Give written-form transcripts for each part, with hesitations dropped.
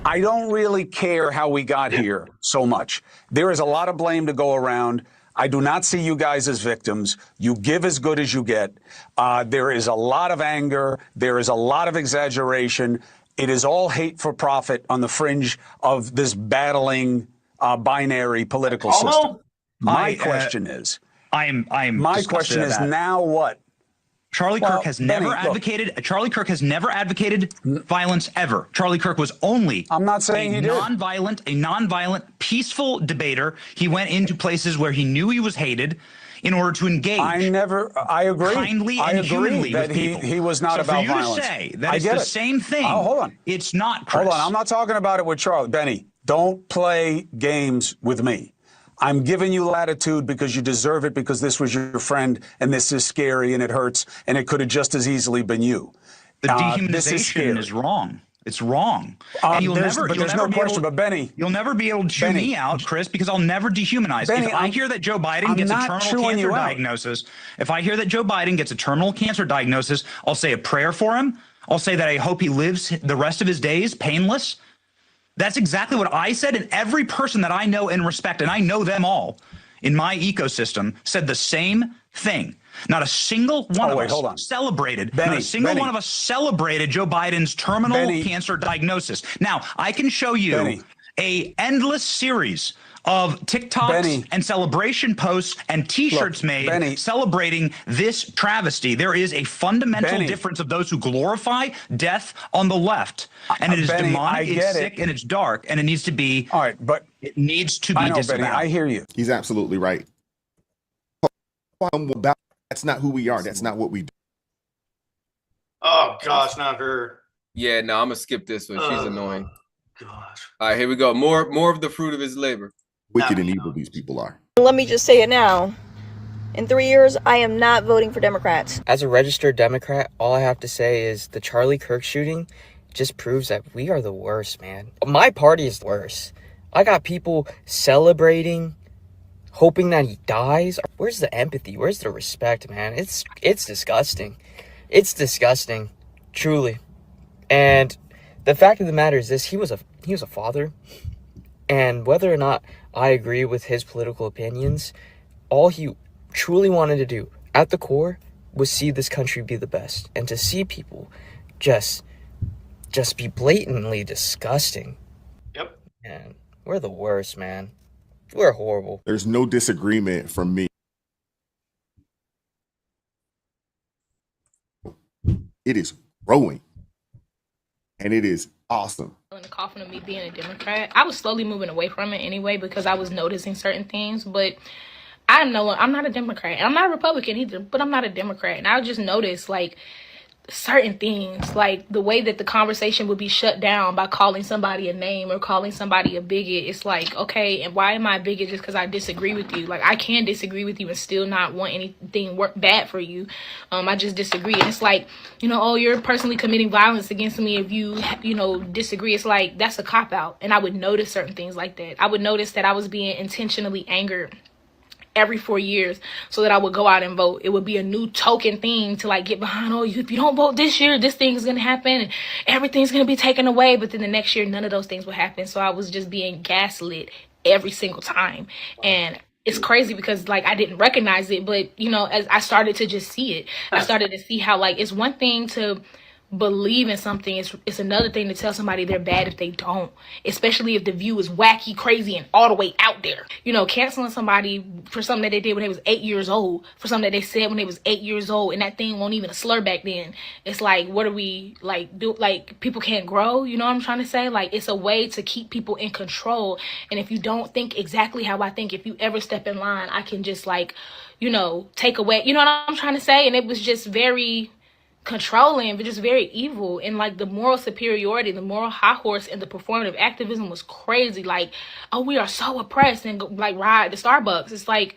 I don't really care how we got here so much. There is a lot of blame to go around. I do not see you guys as victims. You give as good as you get. There is a lot of anger. There is a lot of exaggeration. It is all hate for profit on the fringe of this battling binary political system. My question is, my question is now what? Charlie Kirk has never advocated. Charlie Kirk has never advocated violence ever. Charlie Kirk was only I'm not saying he did. a nonviolent, peaceful debater. He went into places where he knew he was hated in order to engage. I agree. Kindly and humanly that with people. he was not so about for you violence. To say that it's the same thing. Oh, hold on. It's not, Chris. Hold on. I'm not talking about it with Charlie. Benny, don't play games with me. I'm giving you latitude because you deserve it, because this was your friend and this is scary and it hurts and it could have just as easily been you. The dehumanization is wrong. It's wrong. And there's no question, but Benny, you'll never be able to chew me out, Chris, because I'll never dehumanize. Benny, if I hear that Joe Biden gets a terminal cancer diagnosis, I'll say a prayer for him. I'll say that I hope he lives the rest of his days painless. That's exactly what I said, and every person that I know and respect, and I know them all in my ecosystem, said the same thing. Not a single one of us celebrated. Not a single one of us celebrated Joe Biden's terminal cancer diagnosis. Now, I can show you a endless series of TikToks and celebration posts and T-shirts made celebrating this travesty. There is a fundamental difference of those who glorify death on the left, and it is demonic, it's sick, and it's dark, and it needs to be. All right, but it needs to be disavowed. I hear you. He's absolutely right. That's not who we are. That's not what we do. Oh gosh, not her. Yeah, no, I'm gonna skip this one. She's annoying. Gosh. All right, here we go. More of the fruit of his labor. Wicked and evil these people are. Let me just say it now. In 3 years, I am not voting for Democrats. As a registered Democrat, all I have to say is the Charlie Kirk shooting just proves that we are the worst, man. My party is worse. I got people celebrating, hoping that he dies. Where's the empathy? Where's the respect, man? It's disgusting. It's disgusting, truly. And the fact of the matter is this: he was a father, and whether or not I agree with his political opinions, all he truly wanted to do at the core was see this country be the best, and to see people just be blatantly disgusting. Yep. Man, we're the worst, man. We're horrible. There's no disagreement from me. It is growing, and it is awesome. In the coffin of me being a Democrat, I was slowly moving away from it anyway because I was noticing certain things. But I know I'm not a Democrat, and I'm not a Republican either, but I'm not a Democrat. And I just noticed like certain things, like the way that the conversation would be shut down by calling somebody a name or calling somebody a bigot. It's like, okay, and why am I a bigot just because I disagree with you? Like, I can disagree with you and still not want anything bad for you. I just disagree. And it's like, oh, you're personally committing violence against me if you disagree. It's like, that's a cop-out. And I would notice certain things like that. I would notice that I was being intentionally angered every 4 years so that I would go out and vote. It would be a new token thing to like get behind. Oh, if you don't vote this year, this thing is going to happen and everything's going to be taken away. But then the next year, none of those things would happen. So I was just being gaslit every single time. And it's crazy because like I didn't recognize it. But, as I started to just see it, I started to see how like it's one thing to believe in something, it's another thing to tell somebody they're bad if they don't, especially if the view is wacky, crazy, and all the way out there. Canceling somebody for something that they did when they was 8 years old, for something that they said when they was 8 years old, and that thing won't even a slur back then. It's like, what do we like do? Like, people can't grow. You know what I'm trying to say? Like, it's a way to keep people in control. And if you don't think exactly how I think, if you ever step in line, I can just like, take away. You know what I'm trying to say? And it was just very controlling, but just very evil. And like the moral superiority, the moral high horse, and the performative activism was crazy. Like, oh, we are so oppressed, and go, like ride the Starbucks. It's like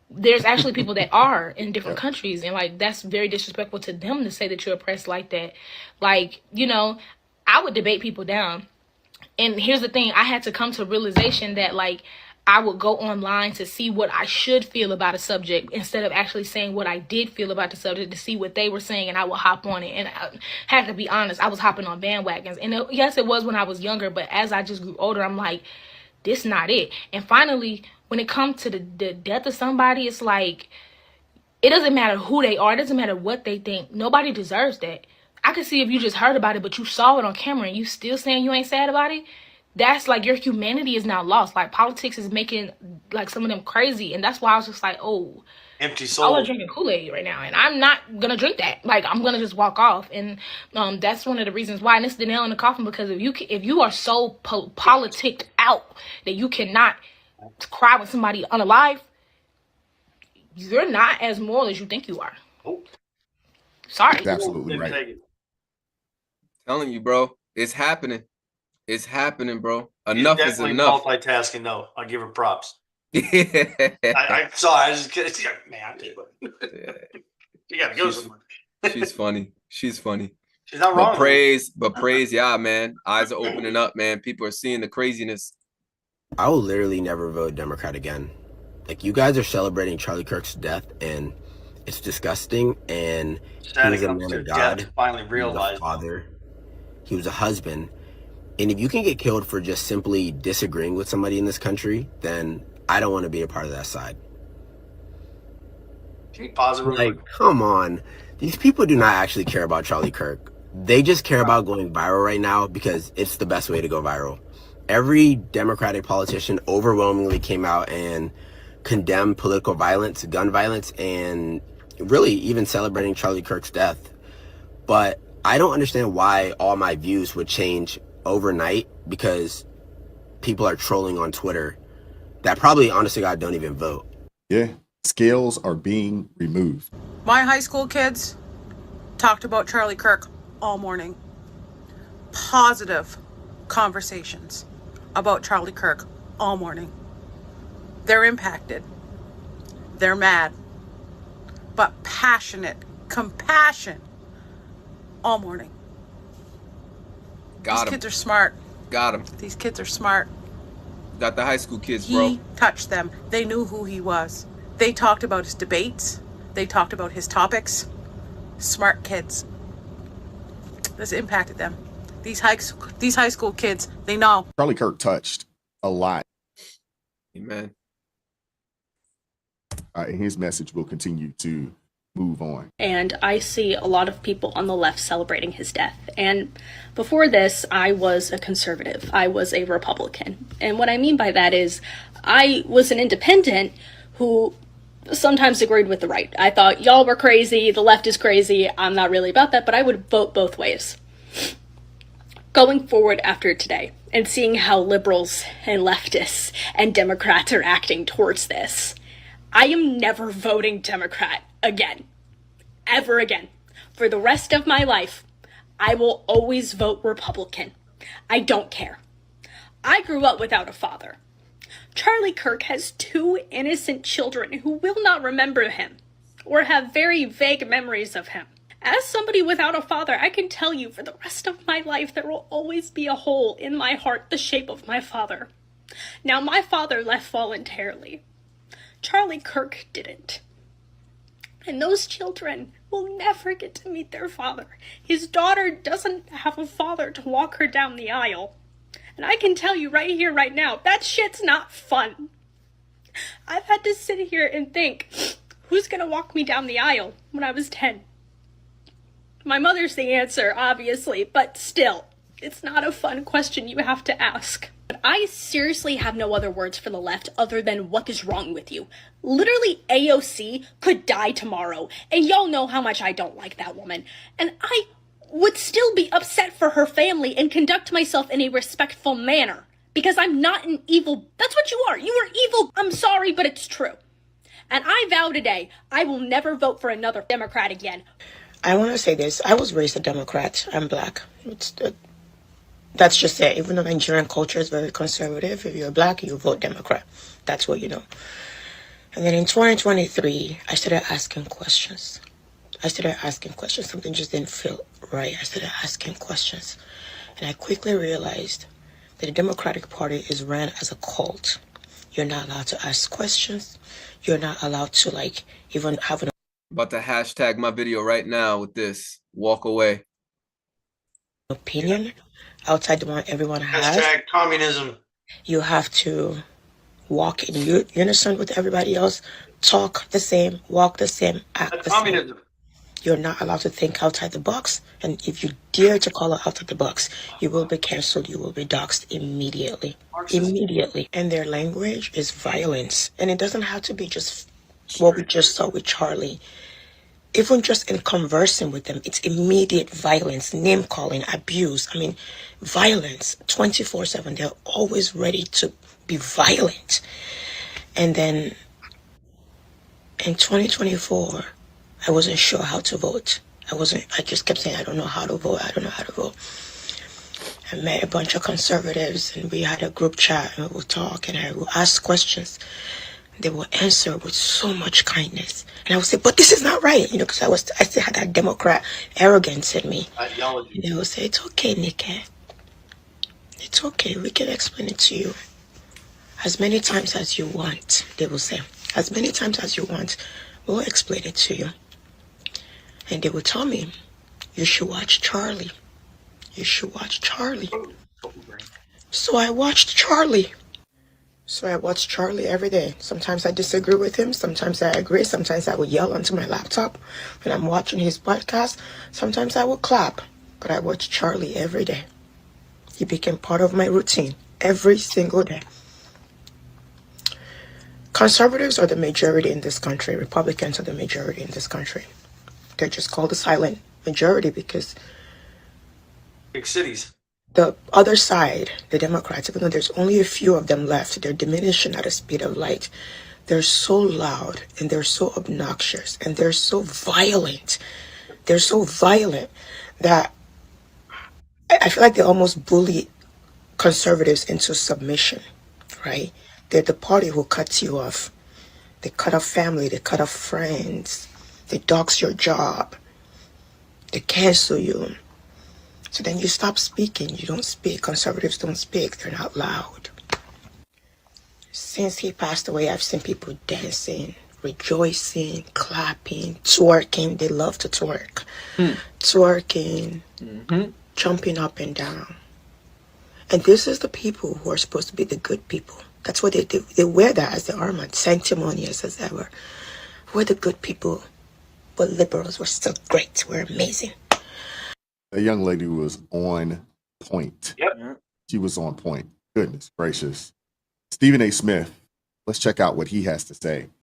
there's actually people that are in different countries, and like that's very disrespectful to them to say that you're oppressed like that. Like, I would debate people down. And here's the thing, I had to come to realization that like I would go online to see what I should feel about a subject instead of actually saying what I did feel about the subject, to see what they were saying, and I would hop on it. And I had to be honest, I was hopping on bandwagons. And yes, it was when I was younger, but as I just grew older, I'm like, this not it. And finally, when it comes to the death of somebody, it's like, it doesn't matter who they are. It doesn't matter what they think. Nobody deserves that. I can see if you just heard about it, but you saw it on camera and you still saying you ain't sad about it. That's like, your humanity is now lost. Like, politics is making like some of them crazy. And that's why I was just like, oh, Empty y'all soul. are drinking Kool-Aid right now, and I'm not gonna drink that. Like, I'm gonna just walk off. And that's one of the reasons why. And it's the nail in the coffin, because if you are so politicked out that you cannot cry with somebody unalive, you're not as moral as you think you are. Oh, Sorry. That's absolutely didn't right. take it. Telling you, bro, it's happening. It's happening, bro. He's Enough is definitely enough. multitasking, though. I'll give her props. Yeah. I saw. I was just kidding. Man, you gotta go She's- somewhere. She's funny. She's funny. She's not wrong. But praise, yeah, man. Eyes are opening up, man. People are seeing the craziness. I will literally never vote Democrat again. Like, you guys are celebrating Charlie Kirk's death, and it's disgusting. And Sad he was it a comes man to of death God. to finally He was a realize. father. He was a husband. And if you can get killed for just simply disagreeing with somebody in this country, then I don't want to be a part of that side. Can you pause it real Like, quick? come on. These people do not actually care about Charlie Kirk. They just care about going viral right now because it's the best way to go viral. Every Democratic politician overwhelmingly came out and condemned political violence, gun violence, and really even celebrating Charlie Kirk's death. But I don't understand why all my views would change overnight because people are trolling on Twitter that probably, honest to God, don't even vote. Yeah. Scales are being removed. My high school kids talked about Charlie Kirk all morning. Positive conversations about Charlie Kirk all morning. They're impacted. They're mad. But passionate, compassion all morning. Got These him. kids are smart. Got him. These kids are smart. Got the high school kids, bro. He touched them. They knew who he was. They talked about his debates. They talked about his topics. Smart kids. This impacted them. These high school kids, they know. Charlie Kirk touched a lot. Amen. And his message will continue to move on. And I see a lot of people on the left celebrating his death. And before this, I was a conservative. I was a Republican. And what I mean by that is I was an independent who sometimes agreed with the right. I thought y'all were crazy, the left is crazy. I'm not really about that, but I would vote both ways. Going forward after today and seeing how liberals and leftists and Democrats are acting towards this, I am never voting Democrat again. Ever again. For the rest of my life, I will always vote Republican. I don't care. I grew up without a father. Charlie Kirk has 2 innocent children who will not remember him or have very vague memories of him. As somebody without a father, I can tell you for the rest of my life there will always be a hole in my heart the shape of my father. Now, my father left voluntarily. Charlie Kirk didn't. And those children will never get to meet their father. His daughter doesn't have a father to walk her down the aisle. And I can tell you right here, right now, that shit's not fun. I've had to sit here and think, who's gonna walk me down the aisle when I was 10? My mother's the answer, obviously, but still, it's not a fun question you have to ask. But I seriously have no other words for the left other than what is wrong with you. Literally, AOC could die tomorrow, and y'all know how much I don't like that woman. And I would still be upset for her family and conduct myself in a respectful manner. Because I'm not an evil... That's what you are. You are evil. I'm sorry, but it's true. And I vow today, I will never vote for another Democrat again. I want to say this. I was raised a Democrat. I'm black. That's just it. Even though Nigerian culture is very conservative, if you're black, you vote Democrat. That's what you know. And then in 2023, I started asking questions. Something just didn't feel right. I started asking questions. And I quickly realized that the Democratic Party is ran as a cult. You're not allowed to ask questions. You're not allowed to like even have an About to hashtag my video right now with this. Walk away. opinion outside the one everyone has. Hashtag communism. You have to walk in unison with everybody else, talk the same, walk the same, act That's the same. communism. You're not allowed to think outside the box. And if you dare to call it out of the box, you will be canceled. You will be doxxed immediately. Immediately. And their language is violence. And it doesn't have to be just what we just saw with Charlie. Even just in conversing with them, it's immediate violence, name calling, abuse. I mean, violence 24/7. They're always ready to be violent. And then in 2024, I wasn't sure how to vote. I just kept saying, I don't know how to vote. I don't know how to vote. I met a bunch of conservatives and we had a group chat and we would talk and I would ask questions. They would answer with so much kindness. And I would say, but this is not right, because I still had that Democrat arrogance in me. Ideology. And they would say, it's okay, Nikki. It's okay. We can explain it to you. As many times as you want, they will say. As many times as you want, we'll explain it to you. And they would tell me, you should watch Charlie. You should watch Charlie. So I watched Charlie. Every day. Sometimes I disagree with him. Sometimes I agree. Sometimes I would yell onto my laptop when I'm watching his podcast. Sometimes I would clap. But I watch Charlie every day. He became part of my routine every single day. Conservatives are the majority in this country. Republicans are the majority in this country. They're just called the silent majority because Big cities. the other side, the Democrats, even though there's only a few of them left, they're diminishing at the speed of light. They're so loud and they're so obnoxious and they're so violent. They're so violent that I feel like they almost bully conservatives into submission, right? They're the party who cuts you off. They cut off family, they cut off friends, they dox your job, they cancel you. So then you stop speaking, you don't speak. Conservatives don't speak, they're not loud. Since he passed away, I've seen people dancing, rejoicing, clapping, twerking. They love to twerk. Twerking, jumping up and down. And this is the people who are supposed to be the good people. That's what they do. They wear that as the armor, sanctimonious as ever. We're the good people. But liberals, we're still great. We're amazing. The young lady was on point. Yep. She was on point. Goodness gracious. Stephen A. Smith, let's check out what he has to say.